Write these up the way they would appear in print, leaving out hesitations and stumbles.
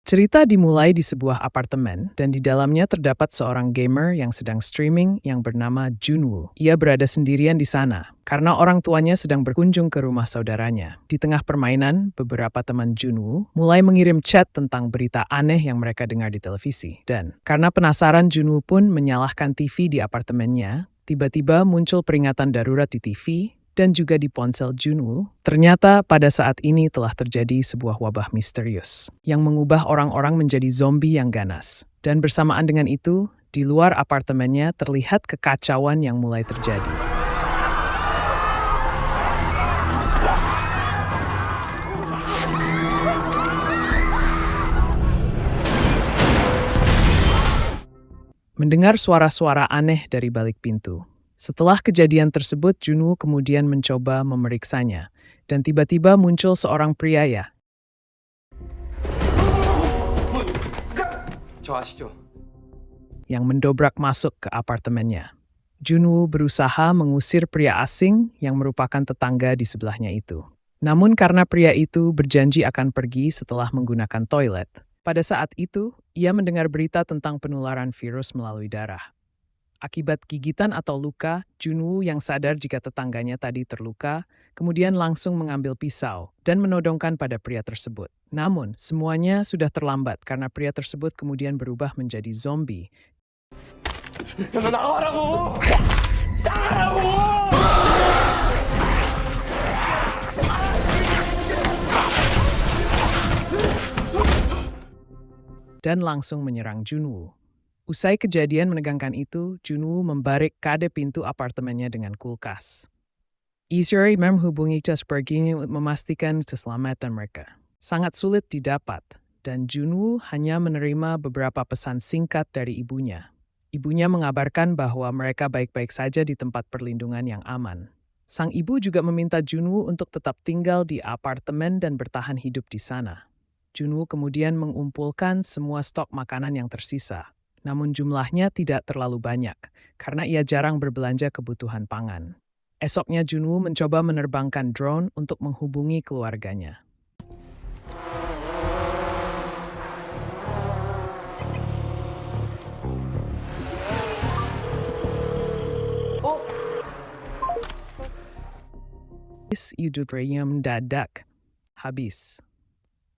Cerita dimulai di sebuah apartemen dan di dalamnya terdapat seorang gamer yang sedang streaming yang bernama Junwoo. Ia berada sendirian di sana karena orang tuanya sedang berkunjung ke rumah saudaranya. Di tengah permainan, beberapa teman Junwoo mulai mengirim chat tentang berita aneh yang mereka dengar di televisi. Dan karena penasaran, Junwoo pun menyalakan TV di apartemennya. Tiba-tiba muncul peringatan darurat di TV dan juga di ponsel Junwoo. Ternyata pada saat ini telah terjadi sebuah wabah misterius yang mengubah orang-orang menjadi zombie yang ganas. Dan bersamaan dengan itu, di luar apartemennya terlihat kekacauan yang mulai terjadi. Mendengar suara-suara aneh dari balik pintu. Setelah kejadian tersebut, Junwoo kemudian mencoba memeriksanya, dan tiba-tiba muncul seorang pria yang mendobrak masuk ke apartemennya. Junwoo berusaha mengusir pria asing yang merupakan tetangga di sebelahnya itu. Namun karena pria itu berjanji akan pergi setelah menggunakan toilet, pada saat itu ia mendengar berita tentang penularan virus melalui darah. Akibat gigitan atau luka, Junwoo yang sadar jika tetangganya tadi terluka, kemudian langsung mengambil pisau dan menodongkan pada pria tersebut. Namun, semuanya sudah terlambat karena pria tersebut kemudian berubah menjadi zombie. Dan langsung menyerang Junwoo. Usai kejadian menegangkan itu, Junwoo membarik kade pintu apartemennya dengan kulkas. Isuri menghubungi Jaspergini untuk memastikan keselamatan mereka. Sangat sulit didapat, dan Junwoo hanya menerima beberapa pesan singkat dari ibunya. Ibunya mengabarkan bahwa mereka baik-baik saja di tempat perlindungan yang aman. Sang ibu juga meminta Junwoo untuk tetap tinggal di apartemen dan bertahan hidup di sana. Junwoo kemudian mengumpulkan semua stok makanan yang tersisa. Namun jumlahnya tidak terlalu banyak, karena ia jarang berbelanja kebutuhan pangan. Esoknya Junwoo mencoba menerbangkan drone untuk menghubungi keluarganya. Idupnya mendadak habis.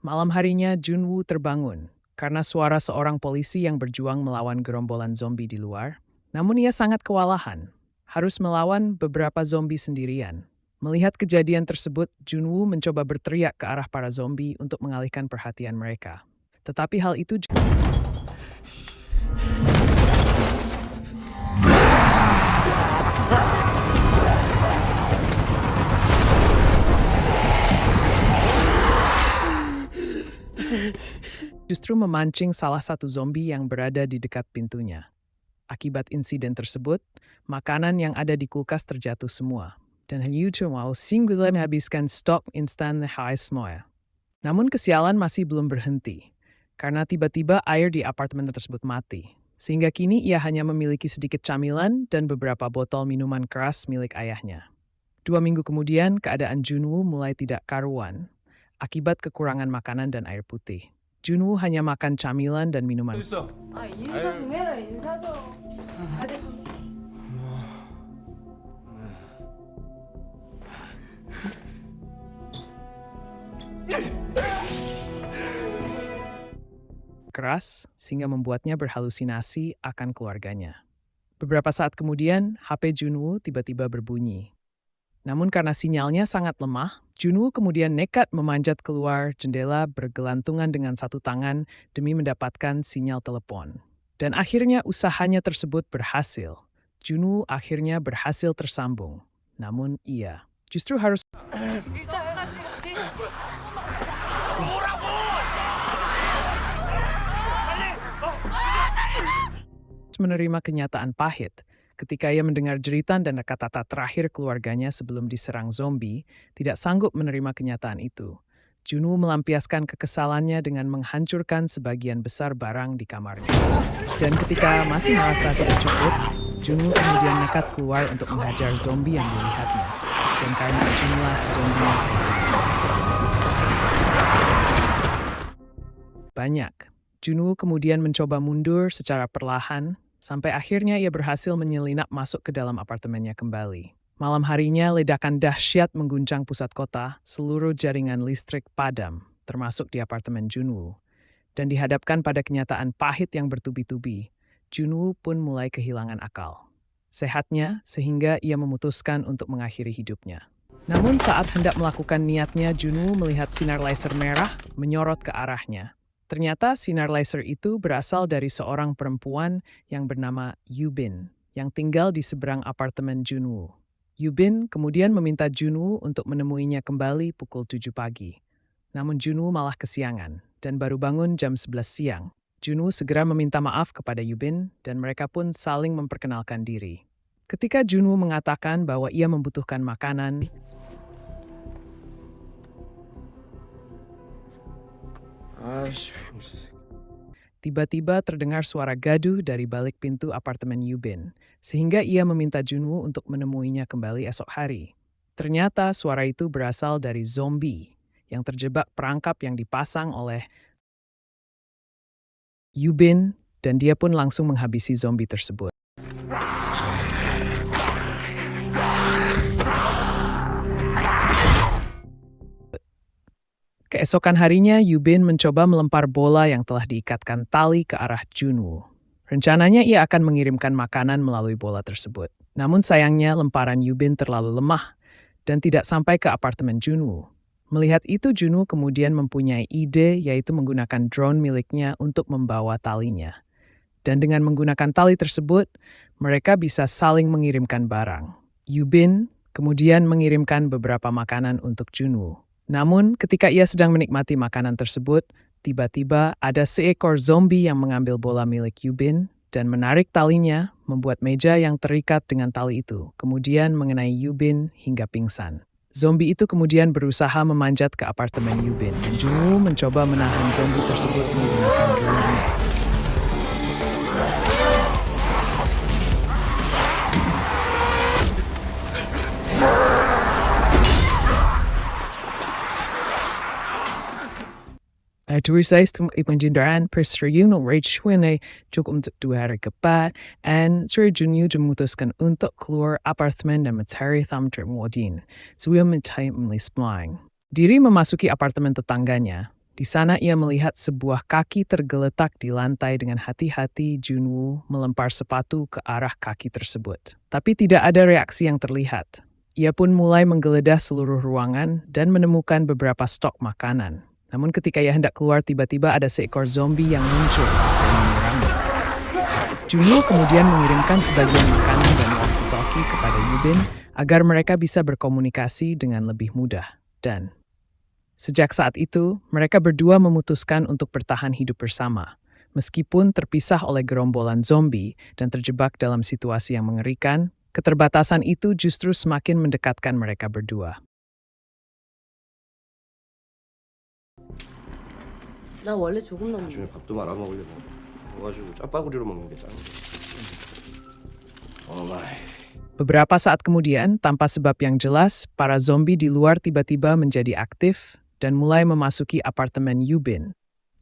Malam harinya Junwoo terbangun karena suara seorang polisi yang berjuang melawan gerombolan zombie di luar. Namun ia sangat kewalahan, harus melawan beberapa zombie sendirian. Melihat kejadian tersebut, Junwoo mencoba berteriak ke arah para zombie untuk mengalihkan perhatian mereka. Tetapi hal itu justru memancing salah satu zombie yang berada di dekat pintunya. Akibat insiden tersebut, makanan yang ada di kulkas terjatuh semua, dan Junwoo singular menghabiskan stok instan semua. Namun kesialan masih belum berhenti, karena tiba-tiba air di apartemen tersebut mati, sehingga kini ia hanya memiliki sedikit camilan dan beberapa botol minuman keras milik ayahnya. 2 minggu kemudian, keadaan Junwoo mulai tidak karuan, akibat kekurangan makanan dan air putih. Junwoo hanya makan camilan dan minuman. Keras, sehingga membuatnya berhalusinasi akan keluarganya. Beberapa saat kemudian, HP Junwoo tiba-tiba berbunyi. Namun karena sinyalnya sangat lemah, Junwoo kemudian nekat memanjat keluar jendela bergelantungan dengan satu tangan demi mendapatkan sinyal telepon. Dan akhirnya usahanya tersebut berhasil. Junwoo akhirnya berhasil tersambung. Namun ia justru harus menerima kenyataan pahit ketika ia mendengar jeritan dan kata-kata terakhir keluarganya sebelum diserang zombie, tidak sanggup menerima kenyataan itu. Junwoo melampiaskan kekesalannya dengan menghancurkan sebagian besar barang di kamarnya. Dan ketika masih merasa tidak cukup, Junwoo kemudian nekat keluar untuk menghajar zombie yang dilihatnya. Dan karena jumlah zombie banyak. Junwoo kemudian mencoba mundur secara perlahan, sampai akhirnya ia berhasil menyelinap masuk ke dalam apartemennya kembali. Malam harinya, ledakan dahsyat mengguncang pusat kota, seluruh jaringan listrik padam, termasuk di apartemen Junwoo. Dan dihadapkan pada kenyataan pahit yang bertubi-tubi, Junwoo pun mulai kehilangan akal. Sehatnya, sehingga ia memutuskan untuk mengakhiri hidupnya. Namun saat hendak melakukan niatnya, Junwoo melihat sinar laser merah menyorot ke arahnya. Ternyata sinar laser itu berasal dari seorang perempuan yang bernama Yubin, yang tinggal di seberang apartemen Junwoo. Yubin kemudian meminta Junwoo untuk menemuinya kembali pukul 7 pagi. Namun Junwoo malah kesiangan, dan baru bangun jam 11 siang. Junwoo segera meminta maaf kepada Yubin, dan mereka pun saling memperkenalkan diri. Ketika Junwoo mengatakan bahwa ia membutuhkan makanan, tiba-tiba terdengar suara gaduh dari balik pintu apartemen Yubin, sehingga ia meminta Junwoo untuk menemuinya kembali esok hari. Ternyata suara itu berasal dari zombie yang terjebak perangkap yang dipasang oleh Yubin, dan dia pun langsung menghabisi zombie tersebut. Keesokan harinya, Yubin mencoba melempar bola yang telah diikatkan tali ke arah Junwoo. Rencananya ia akan mengirimkan makanan melalui bola tersebut. Namun sayangnya lemparan Yubin terlalu lemah dan tidak sampai ke apartemen Junwoo. Melihat itu, Junwoo kemudian mempunyai ide, yaitu menggunakan drone miliknya untuk membawa talinya. Dan dengan menggunakan tali tersebut, mereka bisa saling mengirimkan barang. Yubin kemudian mengirimkan beberapa makanan untuk Junwoo. Namun, ketika ia sedang menikmati makanan tersebut, tiba-tiba ada seekor zombie yang mengambil bola milik Yubin dan menarik talinya, membuat meja yang terikat dengan tali itu, kemudian mengenai Yubin hingga pingsan. Zombie itu kemudian berusaha memanjat ke apartemen Yubin, dan Junwoo mencoba menahan zombie tersebut menggunakan drone. Turisais penjinderaan perseriyung rage when cukup untuk 2 hari kepat, and Sri Junwoo memutuskan untuk keluar apartemen dan mencari Thamtrip Wadin, sebelum mencari splang. Diri memasuki apartemen tetangganya. Di sana ia melihat sebuah kaki tergeletak di lantai. Dengan hati-hati Junwoo melempar sepatu ke arah kaki tersebut. Tapi tidak ada reaksi yang terlihat. Ia pun mulai menggeledah seluruh ruangan dan menemukan beberapa stok makanan. Namun ketika ia hendak keluar, tiba-tiba ada seekor zombie yang muncul dan menyerangnya. Junwoo kemudian mengirimkan sebagian makanan dan walkie-talkie kepada Yubin agar mereka bisa berkomunikasi dengan lebih mudah. Dan sejak saat itu, mereka berdua memutuskan untuk bertahan hidup bersama. Meskipun terpisah oleh gerombolan zombie dan terjebak dalam situasi yang mengerikan, keterbatasan itu justru semakin mendekatkan mereka berdua. 나 원래 조금 넣는 나중에 밥도 말아 먹으려고 그래가지고 짜파구리로 먹는 게 짱이야. 마이. Beberapa saat kemudian, tanpa sebab yang jelas, para zombie di luar tiba-tiba menjadi aktif dan mulai memasuki apartemen Yubin.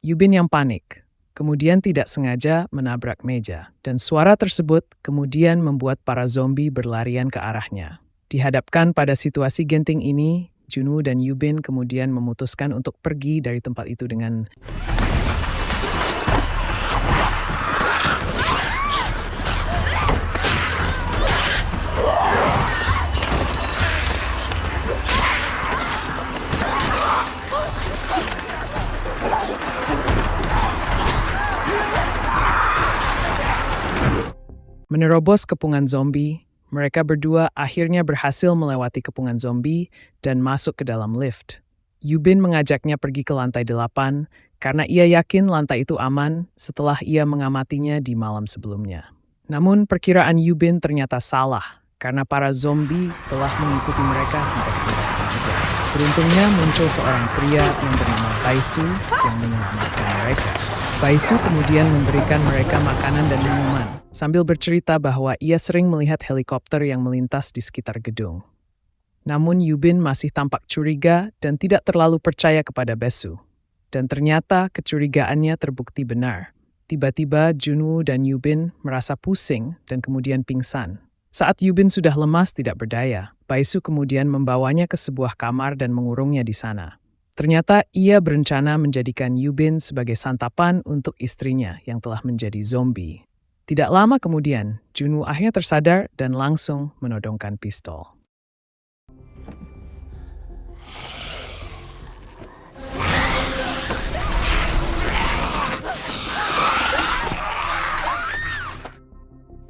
Yubin yang panik, kemudian tidak sengaja menabrak meja, dan suara tersebut kemudian membuat para zombie berlarian ke arahnya. Dihadapkan pada situasi genting ini, Junwoo dan Yubin kemudian memutuskan untuk pergi dari tempat itu dengan menerobos kepungan zombie. Mereka berdua akhirnya berhasil melewati kepungan zombie dan masuk ke dalam lift. Yubin mengajaknya pergi ke lantai 8 karena ia yakin lantai itu aman setelah ia mengamatinya di malam sebelumnya. Namun perkiraan Yubin ternyata salah karena para zombie telah mengikuti mereka sampai ke tempat juga. Beruntungnya muncul seorang pria yang bernama Baisu yang menyelamatkan mereka. Baisu kemudian memberikan mereka makanan dan minuman, sambil bercerita bahwa ia sering melihat helikopter yang melintas di sekitar gedung. Namun Yubin masih tampak curiga dan tidak terlalu percaya kepada Baisu. Dan ternyata kecurigaannya terbukti benar. Tiba-tiba Junwoo dan Yubin merasa pusing dan kemudian pingsan. Saat Yubin sudah lemas tidak berdaya, Baesu kemudian membawanya ke sebuah kamar dan mengurungnya di sana. Ternyata ia berencana menjadikan Yubin sebagai santapan untuk istrinya yang telah menjadi zombie. Tidak lama kemudian, Junwoo akhirnya tersadar dan langsung menodongkan pistol.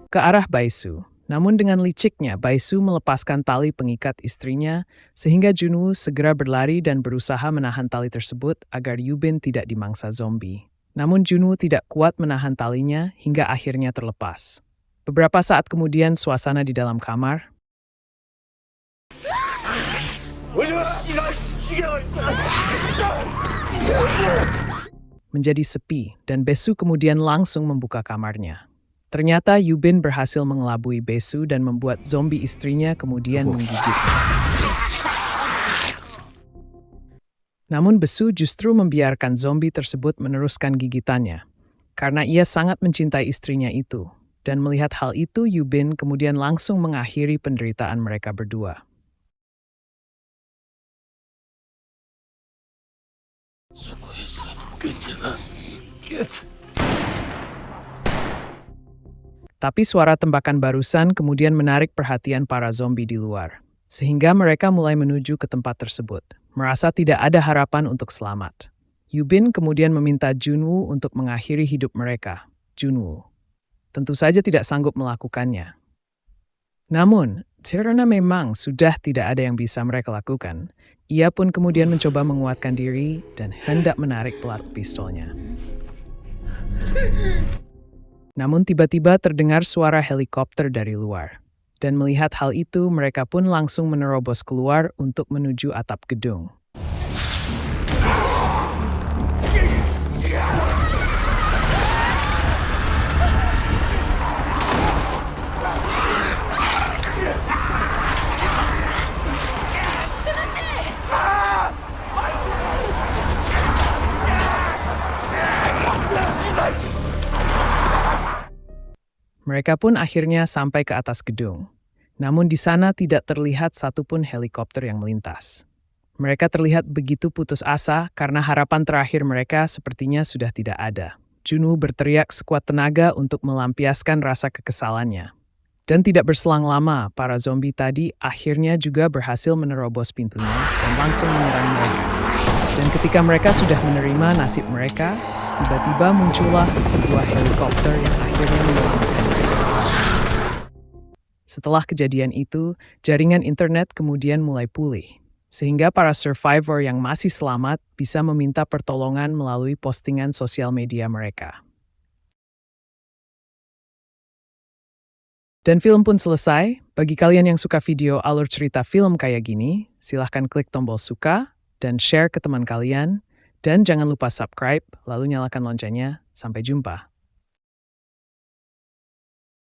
Ke arah Baesu. Namun dengan liciknya, Baesu melepaskan tali pengikat istrinya sehingga Junwoo segera berlari dan berusaha menahan tali tersebut agar Yubin tidak dimangsa zombie. Namun Junwoo tidak kuat menahan talinya hingga akhirnya terlepas. Beberapa saat kemudian suasana di dalam kamar menjadi sepi dan Baesu kemudian langsung membuka kamarnya. Ternyata Yubin berhasil mengelabui Baesu dan membuat zombie istrinya kemudian menggigit. Namun Baesu justru membiarkan zombie tersebut meneruskan gigitannya, karena ia sangat mencintai istrinya itu. Dan melihat hal itu, Yubin kemudian langsung mengakhiri penderitaan mereka berdua. Tapi suara tembakan barusan kemudian menarik perhatian para zombie di luar, sehingga mereka mulai menuju ke tempat tersebut, merasa tidak ada harapan untuk selamat. Yubin kemudian meminta Junwoo untuk mengakhiri hidup mereka. Junwoo tentu saja tidak sanggup melakukannya. Namun, karena memang sudah tidak ada yang bisa mereka lakukan, ia pun kemudian mencoba menguatkan diri dan hendak menarik pelat pistolnya. Namun tiba-tiba terdengar suara helikopter dari luar. Dan melihat hal itu, mereka pun langsung menerobos keluar untuk menuju atap gedung. Mereka pun akhirnya sampai ke atas gedung. Namun di sana tidak terlihat satupun helikopter yang melintas. Mereka terlihat begitu putus asa karena harapan terakhir mereka sepertinya sudah tidak ada. Junwoo berteriak sekuat tenaga untuk melampiaskan rasa kekesalannya. Dan tidak berselang lama, para zombie tadi akhirnya juga berhasil menerobos pintunya dan langsung menyerang mereka. Dan ketika mereka sudah menerima nasib mereka, tiba-tiba muncullah sebuah helikopter yang akhirnya menyelamatkan mereka. Setelah kejadian itu, jaringan internet kemudian mulai pulih, sehingga para survivor yang masih selamat bisa meminta pertolongan melalui postingan sosial media mereka. Dan film pun selesai. Bagi kalian yang suka video alur cerita film kayak gini, silahkan klik tombol suka dan share ke teman kalian. Dan jangan lupa subscribe, lalu nyalakan loncengnya. Sampai jumpa.